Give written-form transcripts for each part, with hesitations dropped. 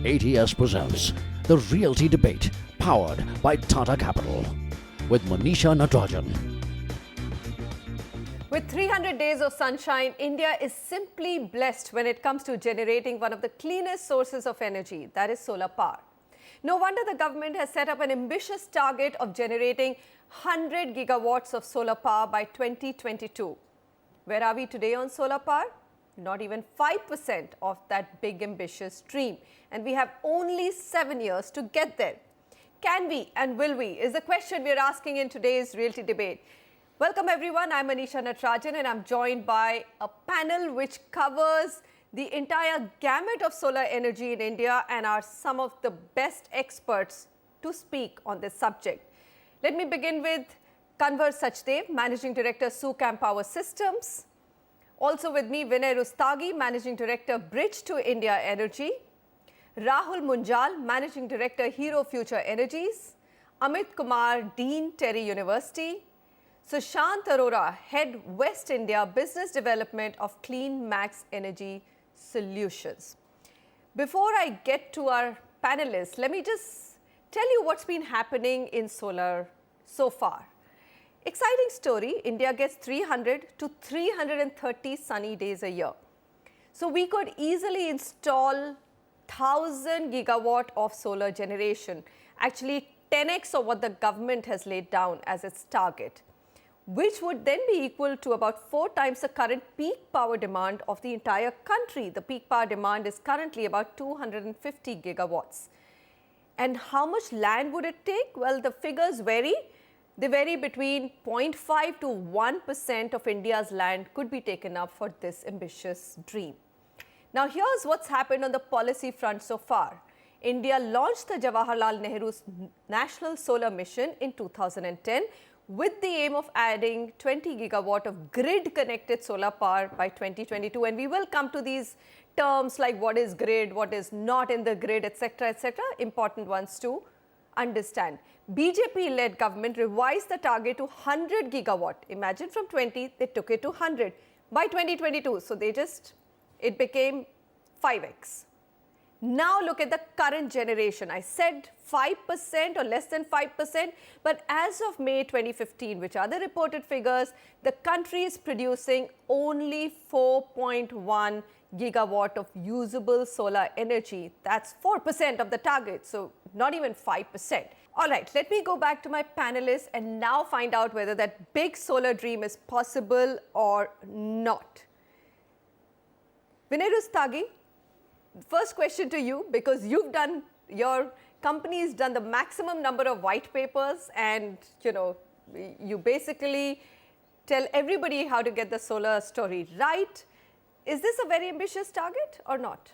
ATS presents The Realty Debate, powered by Tata Capital, with Manisha Natarajan. With 300 days of sunshine, India is simply blessed when it comes to generating one of the cleanest sources of energy, that is solar power. No wonder the government has set up an ambitious target of generating 100 gigawatts of solar power by 2022. Where are we today on solar power? Not even 5% of that big ambitious dream. And we have only 7 years to get there. Can we and will we is the question we are asking in today's Realty Debate. Welcome everyone, I'm Manisha Natarajan and I'm joined by a panel which covers the entire gamut of solar energy in India and are some of the best experts to speak on this subject. Let me begin with Kanwar Sachdev, Managing Director, Sucam Power Systems. Also with me, Vinay Rustagi, Managing Director, Bridge to India Energy. Rahul Munjal, Managing Director, Hero Future Energies. Amit Kumar, Dean, Terry University. Sushant Arora, Head West India Business Development of Clean Max Energy Solutions. Before I get to our panelists, let me just tell you what's been happening in solar so far. Exciting story, India gets 300 to 330 sunny days a year. So we could easily install 1000 gigawatt of solar generation, actually 10x of what the government has laid down as its target, which would then be equal to about 4 times the current peak power demand of the entire country. The peak power demand is currently about 250 gigawatts. And how much land would it take? Well, the figures vary. They vary between 0.5 to 1% of India's land could be taken up for this ambitious dream. Now, here's what's happened on the policy front so far. India launched the Jawaharlal Nehru's National Solar Mission in 2010 with the aim of adding 20 gigawatt of grid-connected solar power by 2022. And we will come to these terms like what is grid, what is not in the grid, etc., important ones to understand. BJP-led government revised the target to 100 gigawatt. Imagine from 20, they took it to 100 by 2022. So it became 5x. Now look at the current generation. I said 5% or less than 5%, but as of May 2015, which are the reported figures, the country is producing only 4.1 gigawatt of usable solar energy. That's 4% of the target, so not even 5%. All right, let me go back to my panelists and now find out whether that big solar dream is possible or not. Vinay Rustagi, first question to you, because your company's done the maximum number of white papers and, you basically tell everybody how to get the solar story right. Is this a very ambitious target or not?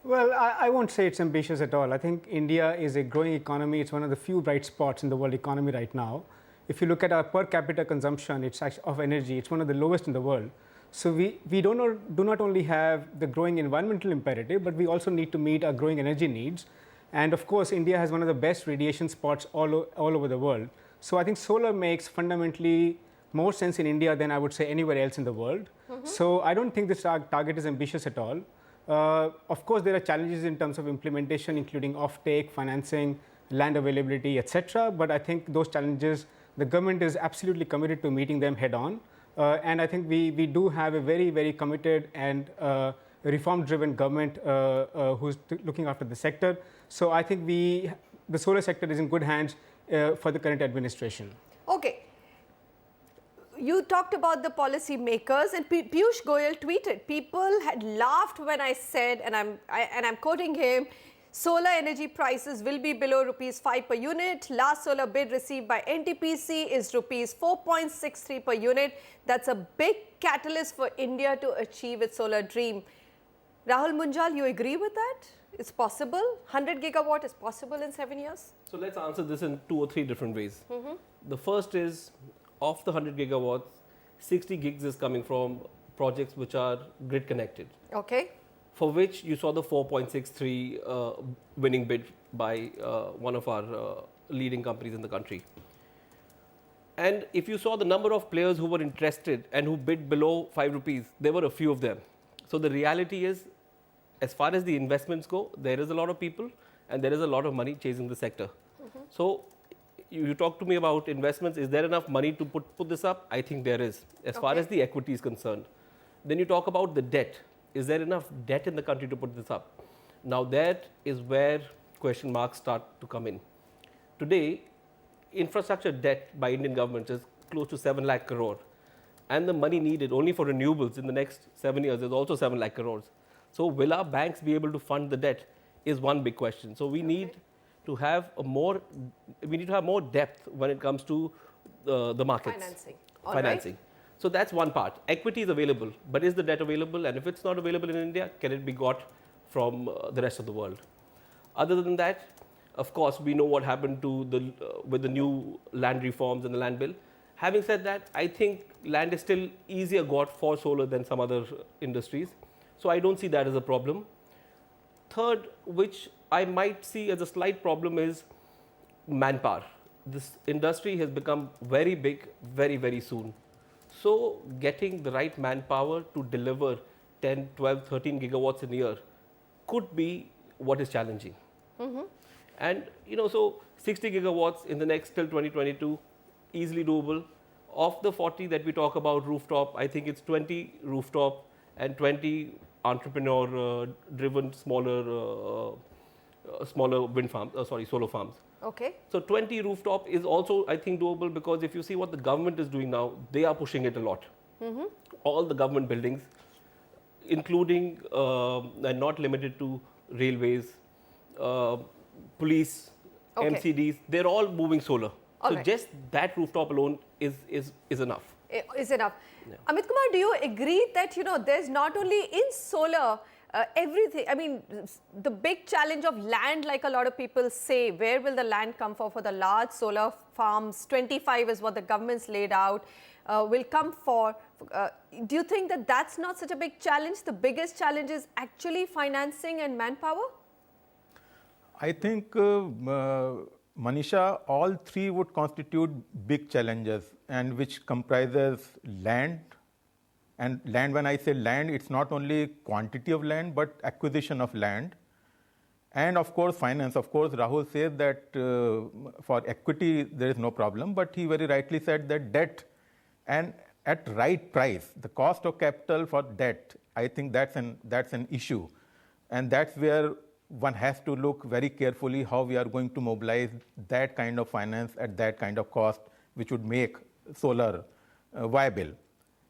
Well, I won't say it's ambitious at all. I think India is a growing economy. It's one of the few bright spots in the world economy right now. If you look at our per capita consumption of energy, it's one of the lowest in the world. So we do not only have the growing environmental imperative, but we also need to meet our growing energy needs. And of course, India has one of the best radiation spots all over the world. So I think solar makes fundamentally more sense in India than I would say anywhere else in the world. So I don't think this target is ambitious at all. Of course, there are challenges in terms of implementation, including offtake, financing, land availability, etc. But I think those challenges, the government is absolutely committed to meeting them head on. And I think we do have a very, very committed and reform-driven government who's looking after the sector. So I think the solar sector is in good hands for the current administration. Okay. You talked about the policy makers, and Piyush Goyal tweeted, people had laughed when I said, and I'm quoting him, solar energy prices will be below rupees 5 per unit. Last solar bid received by NTPC is rupees 4.63 per unit. That's a big catalyst for India to achieve its solar dream. Rahul Munjal, you agree with that? It's possible? 100 gigawatt is possible in 7 years? So let's answer this in 2 or 3 different ways. The first is, of the 100 gigawatts, 60 gigs is coming from projects which are grid connected. Okay. For which you saw the 4.63 winning bid by one of our leading companies in the country. And if you saw the number of players who were interested and who bid below 5 rupees, there were a few of them. So the reality is as far as the investments go, there is a lot of people and there is a lot of money chasing the sector. So you talk to me about investments. Is there enough money to put this up? I think there is, as far as the equity is concerned. Then you talk about the debt. Is there enough debt in the country to put this up? Now that is where question marks start to come in. Today, infrastructure debt by Indian government is close to 7 lakh crore. And the money needed only for renewables in the next 7 years is also 7 lakh crores. So will our banks be able to fund the debt is one big question. So we need to have more depth when it comes to the markets. Financing. Financing. So that's one part. Equity is available, but is the debt available? And if it's not available in India, can it be got from the rest of the world? Other than that, of course, we know what happened to with the new land reforms and the land bill. Having said that, I think land is still easier got for solar than some other industries. So I don't see that as a problem. Third, which I might see as a slight problem, is manpower. This industry has become very big very, very soon. So getting the right manpower to deliver 10, 12, 13 gigawatts in a year could be what is challenging. And so 60 gigawatts in the next till 2022, easily doable. Of the 40 that we talk about rooftop, I think it's 20 rooftop and 20 entrepreneur-driven smaller wind farms, solar farms. Okay. So 20 rooftop is also, I think, doable, because if you see what the government is doing now, they are pushing it a lot. All the government buildings, including and not limited to railways, police, MCDs, they're all moving solar. So just that rooftop alone is enough. Is enough. Yeah. Amit Kumar, do you agree that, there's not only in solar everything, I mean, the big challenge of land, like a lot of people say, where will the land come for the large solar farms? 25 is what the government's laid out, will come for. Do you think that that's not such a big challenge? The biggest challenge is actually financing and manpower? I think, Manisha, all three would constitute big challenges, and which comprises land. And land, when I say land, it's not only quantity of land, but acquisition of land. And of course, finance. Of course, Rahul says that for equity, there is no problem, but he very rightly said that debt, and at right price, the cost of capital for debt, I think that's an issue. And that's where one has to look very carefully how we are going to mobilize that kind of finance at that kind of cost, which would make solar viable.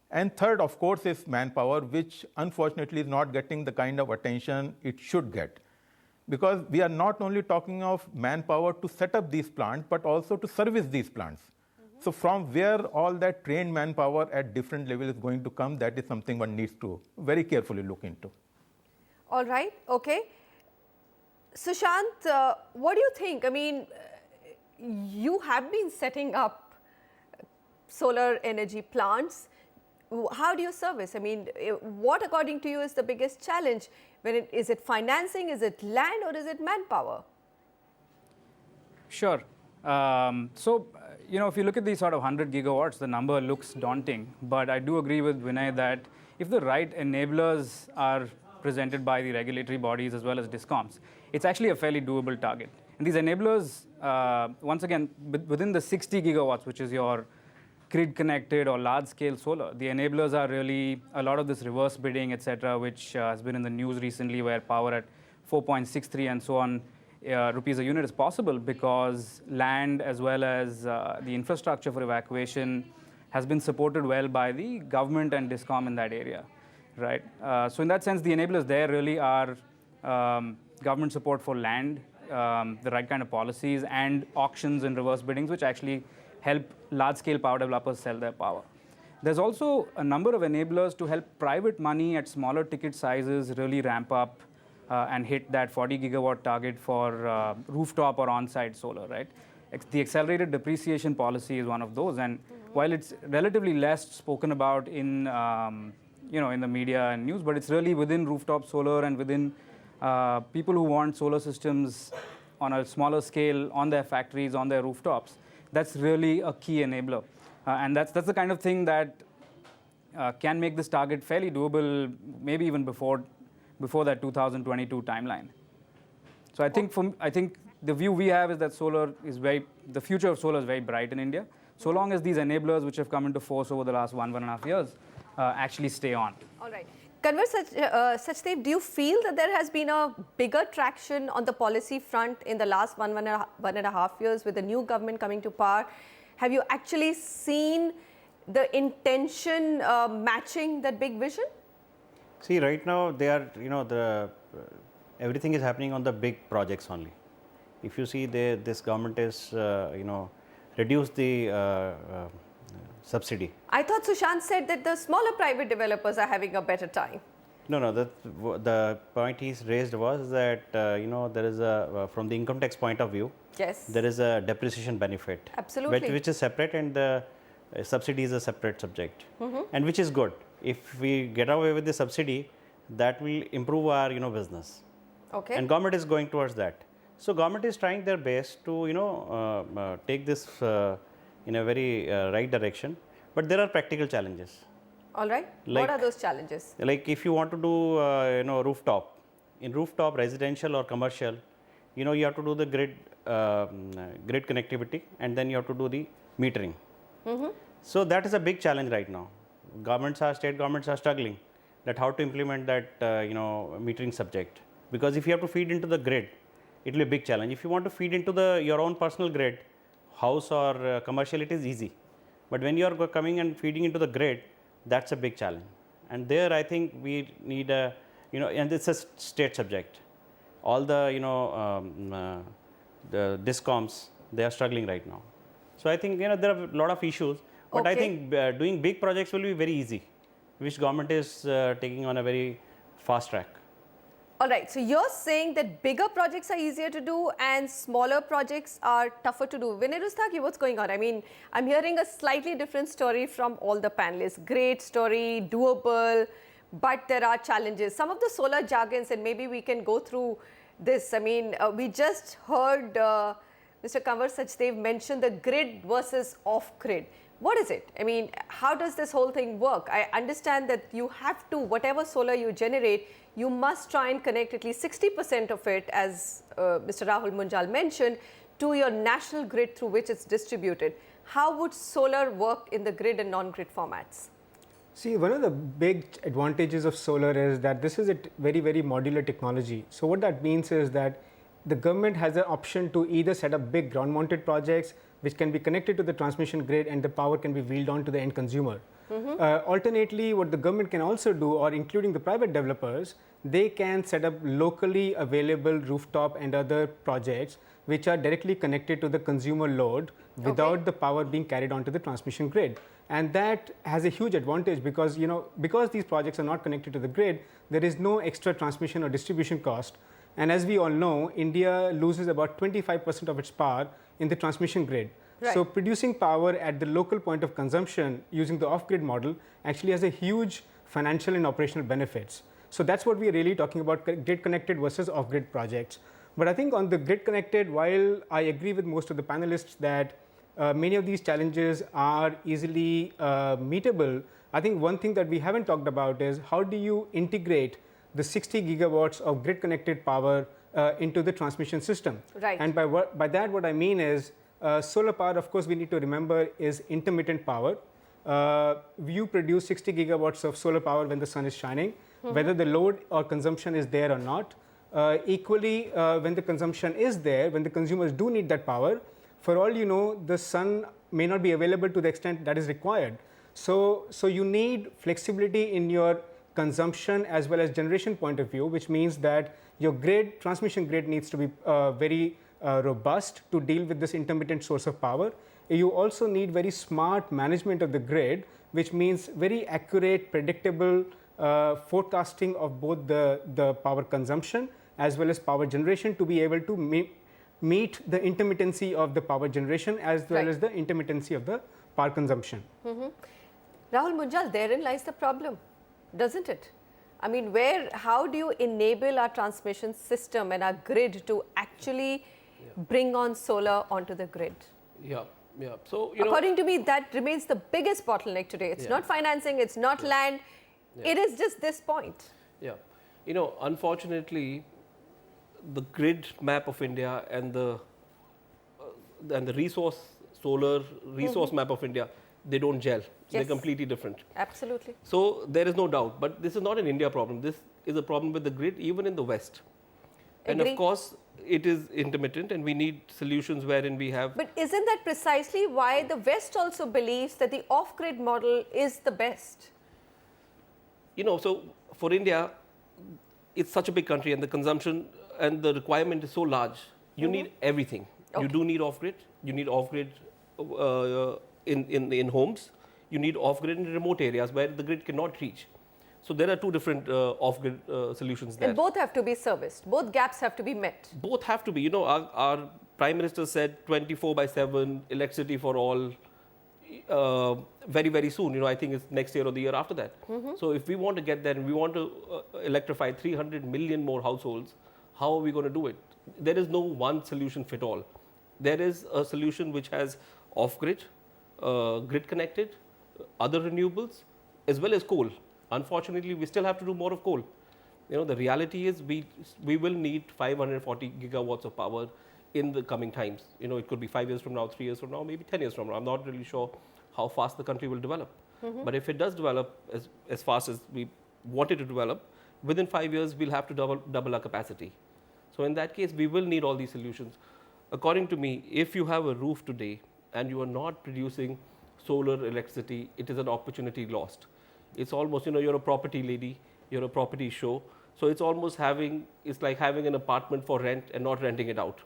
And third, of course, is manpower, which unfortunately is not getting the kind of attention it should get. Because we are not only talking of manpower to set up these plants, but also to service these plants. So from where all that trained manpower at different levels is going to come, that is something one needs to very carefully look into. All right, okay. Sushant, what do you think? I mean, you have been setting up solar energy plants. How do you service? I mean, what according to you is the biggest challenge? Is it financing, is it land, or is it manpower? Sure. If you look at these sort of 100 gigawatts, the number looks daunting. But I do agree with Vinay that if the right enablers are presented by the regulatory bodies as well as DISCOMs, it's actually a fairly doable target. And these enablers, once again, within the 60 gigawatts, which is your grid-connected or large-scale solar, the enablers are really a lot of this reverse bidding, etc., which has been in the news recently, where power at 4.63 and so on rupees a unit is possible because land as well as the infrastructure for evacuation has been supported well by the government and DISCOM in that area, right? So in that sense, the enablers there really are government support for land, the right kind of policies, and auctions and reverse biddings, which actually help large-scale power developers sell their power. There's also a number of enablers to help private money at smaller ticket sizes really ramp up and hit that 40 gigawatt target for rooftop or on-site solar, right? The accelerated depreciation policy is one of those, and while it's relatively less spoken about in in the media and news, but it's really within rooftop solar and within people who want solar systems on a smaller scale on their factories, on their rooftops. That's really a key enabler, and that's the kind of thing that can make this target fairly doable, maybe even before before that 2022 timeline. So I think the view we have is that the future of solar is very bright in India, so long as these enablers which have come into force over the last 1.5 years actually stay on. All right. Kanwar Sachdev, do you feel that there has been a bigger traction on the policy front in the last one and a half years with the new government coming to power? Have you actually seen the intention matching that big vision? See, right now they are, everything is happening on the big projects only. If you see, this government is, reduced the subsidy. I thought Sushant said that the smaller private developers are having a better time. No, the point he's raised was that, there is from the income tax point of view, yes, there is a depreciation benefit. Absolutely. Which is separate, and the subsidy is a separate subject, and which is good. If we get away with the subsidy, that will improve our, business. Okay. And government is going towards that. So government is trying their best to, take this in a very right direction. But there are practical challenges. All right. What are those challenges? Like if you want to do, rooftop, in rooftop residential or commercial, you have to do the grid connectivity, and then you have to do the metering. So that is a big challenge right now. State governments are struggling that how to implement that, metering subject. Because if you have to feed into the grid, it will be a big challenge. If you want to feed into your own personal grid, house or commercial, it is easy. But when you are coming and feeding into the grid, that's a big challenge. And there I think we need a, and it's a state subject. All the, the discoms, they are struggling right now. So I think, there are a lot of issues. But I think doing big projects will be very easy, which government is taking on a very fast track. All right. So you're saying that bigger projects are easier to do and smaller projects are tougher to do. Vinay Rustagi, what's going on? I mean, I'm hearing a slightly different story from all the panelists. Great story, doable, but there are challenges. Some of the solar jargons, and maybe we can go through this. I mean, we just heard Mr. Kanwar Sachdev mention the grid versus off-grid. What is it? I mean, how does this whole thing work? I understand that you have to, whatever solar you generate, you must try and connect at least 60% of it, as Mr. Rahul Munjal mentioned, to your national grid through which it's distributed. How would solar work in the grid and non-grid formats? See, one of the big advantages of solar is that this is a very, very modular technology. So what that means is that the government has an option to either set up big ground-mounted projects which can be connected to the transmission grid and the power can be wheeled on to the end consumer. Alternately, what the government can also do, or including the private developers, they can set up locally available rooftop and other projects which are directly connected to the consumer load without the power being carried onto the transmission grid. And that has a huge advantage because, because these projects are not connected to the grid, there is no extra transmission or distribution cost. And as we all know, India loses about 25% of its power in the transmission grid. Right. So producing power at the local point of consumption using the off-grid model actually has a huge financial and operational benefits. So that's what we are really talking about, grid-connected versus off-grid projects. But I think on the grid-connected, while I agree with most of the panelists that many of these challenges are easily meetable, I think one thing that we haven't talked about is how do you integrate the 60 gigawatts of grid-connected power into the transmission system. Right. And by that, what I mean is solar power, of course, we need to remember is intermittent power. You produce 60 gigawatts of solar power when the sun is shining, whether the load or consumption is there or not. Equally, when the consumption is there, when the consumers do need that power, for all you know, the sun may not be available to the extent that is required. So you need flexibility in your consumption as well as generation point of view, which means that your grid, transmission grid needs to be very robust to deal with this intermittent source of power. You also need very smart management of the grid, which means very accurate, predictable forecasting of both the power consumption as well as power generation to be able to meet the intermittency of the power generation as well as the intermittency of the power consumption. Rahul Munjal, therein lies the problem, doesn't it? I mean, how do you enable our transmission system and our grid to actually bring on solar onto the grid? Yeah. So, according to me, that remains the biggest bottleneck today. It's not financing, it's not land, it is just this point. Yeah. You know, unfortunately, the grid map of India and the solar resource map of India, they don't gel. They're Yes. completely different. Absolutely. So there is no doubt. But this is not an India problem. This is a problem with the grid, even in the West. And Agree. of course, it is intermittent, and we need solutions wherein we have. But isn't that precisely why the West also believes that the off-grid model is the best? You know, so for India, it's such a big country, and the consumption and the requirement is so large. You need everything. You Okay. do need off-grid. You need off-grid in homes. You need off-grid in remote areas where the grid cannot reach. So there are two different off-grid solutions there. And both have to be serviced. Both gaps have to be met. Both have to be. You know, our Prime Minister said 24/7 electricity for all very, very soon. You know, I think it's next year or the year after that. So if we want to get there and we want to electrify 300 million more households, how are we going to do it? There is no one solution fit all. There is a solution which has off-grid, grid connected, other renewables, as well as coal. Unfortunately, we still have to do more of coal. You know, the reality is we will need 540 gigawatts of power in the coming times. You know, it could be 5 years from now, 3 years from now, maybe 10 years from now. I'm not really sure how fast the country will develop. But if it does develop as fast as we want it to develop, within 5 years, we'll have to double our capacity. So in that case, we will need all these solutions. According to me, if you have a roof today and you are not producing solar electricity, it is an opportunity lost. It's almost, you know, you're a property lady, you're a property show. So it's almost it's like having an apartment for rent and not renting it out.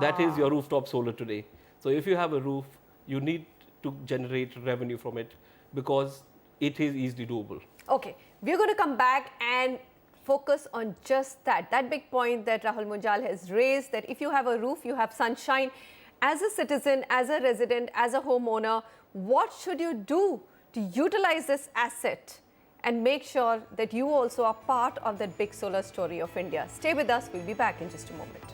That is your rooftop solar today. So if you have a roof, you need to generate revenue from it because it is easily doable. Okay, we're going to come back and focus on just that big point that Rahul Munjal has raised, that if you have a roof, you have sunshine. As a citizen, as a resident, as a homeowner, what should you do to utilize this asset and make sure that you also are part of that big solar story of India? Stay with us. We'll be back in just a moment.